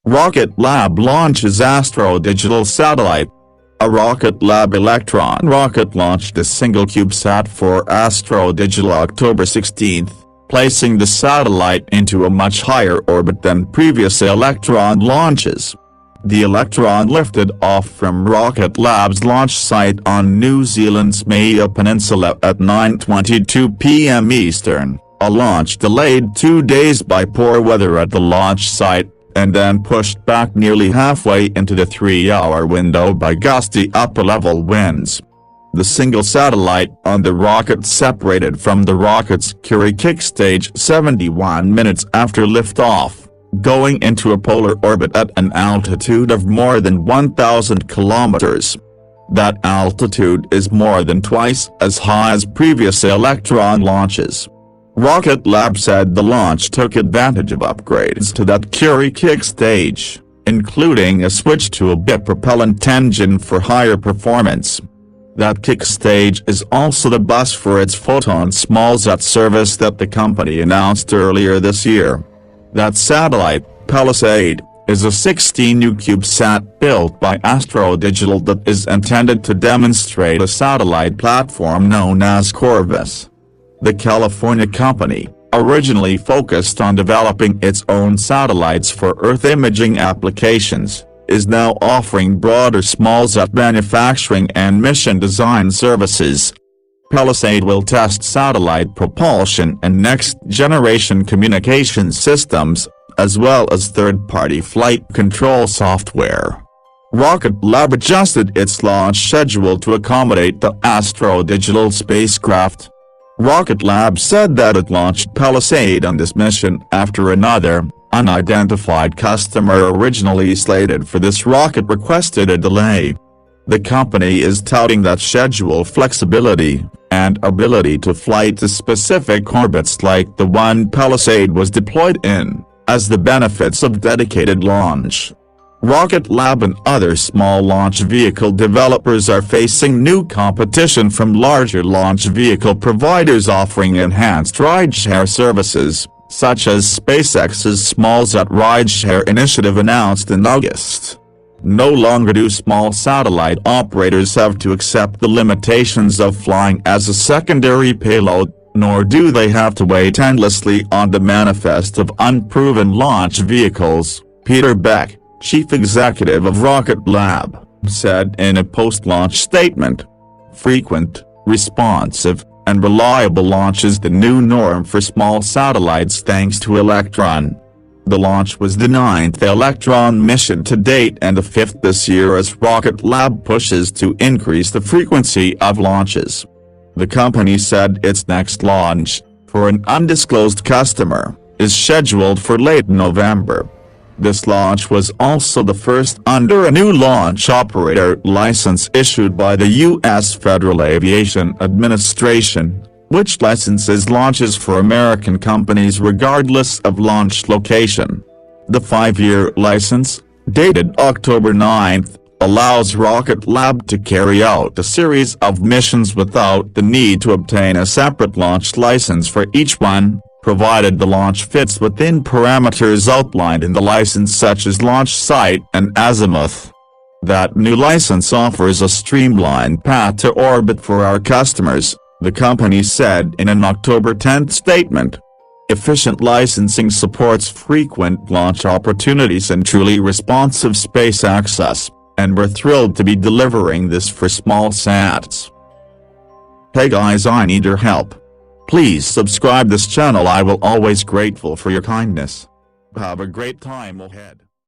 Rocket Lab launches Astro Digital satellite. A Rocket Lab Electron rocket launched a single CubeSat for Astro Digital October 16, placing the satellite into a much higher orbit than previous Electron launches. The Electron lifted off from Rocket Lab's launch site on New Zealand's Maya Peninsula at 9:22 p.m. Eastern, a launch delayed 2 days by poor weather at the launch site, and then pushed back nearly halfway into the 3-hour window by gusty upper-level winds. The single satellite on the rocket separated from the rocket's Curie kick stage 71 minutes after liftoff, going into a polar orbit at an altitude of more than 1,000 kilometers. That altitude is more than twice as high as previous Electron launches. Rocket Lab said the launch took advantage of upgrades to that Curie kick stage, including a switch to a bipropellant engine for higher performance. That kick stage is also the bus for its Photon smallsat service that the company announced earlier this year. That satellite, Palisade, is a 16U CubeSat built by Astro Digital that is intended to demonstrate a satellite platform known as Corvus. The California company, originally focused on developing its own satellites for Earth imaging applications, is now offering broader smallsat manufacturing and mission design services. Palisade will test satellite propulsion and next-generation communication systems, as well as third-party flight control software. Rocket Lab adjusted its launch schedule to accommodate the Astro Digital spacecraft. Rocket Lab said that it launched Palisade on this mission after another, unidentified customer originally slated for this rocket requested a delay. The company is touting that schedule flexibility, and ability to fly to specific orbits like the one Palisade was deployed in, as the benefits of dedicated launch. Rocket Lab and other small launch vehicle developers are facing new competition from larger launch vehicle providers offering enhanced rideshare services, such as SpaceX's SmallSat rideshare initiative announced in August. No longer do small satellite operators have to accept the limitations of flying as a secondary payload, nor do they have to wait endlessly on the manifest of unproven launch vehicles, Peter Beck, chief executive of Rocket Lab, said in a post-launch statement. Frequent, responsive, and reliable launch is the new norm for small satellites thanks to Electron. The launch was the 9th Electron mission to date and the 5th this year as Rocket Lab pushes to increase the frequency of launches. The company said its next launch, for an undisclosed customer, is scheduled for late November. This launch was also the first under a new launch operator license issued by the U.S. Federal Aviation Administration, which licenses launches for American companies regardless of launch location. The 5-year license, dated October 9, allows Rocket Lab to carry out a series of missions without the need to obtain a separate launch license for each one, provided the launch fits within parameters outlined in the license such as launch site and azimuth. That new license offers a streamlined path to orbit for our customers, the company said in an October 10 statement. Efficient licensing supports frequent launch opportunities and truly responsive space access, and we're thrilled to be delivering this for small sats. Hey guys, I need your help. Please subscribe this channel. I will always grateful for your kindness. Have a great time ahead.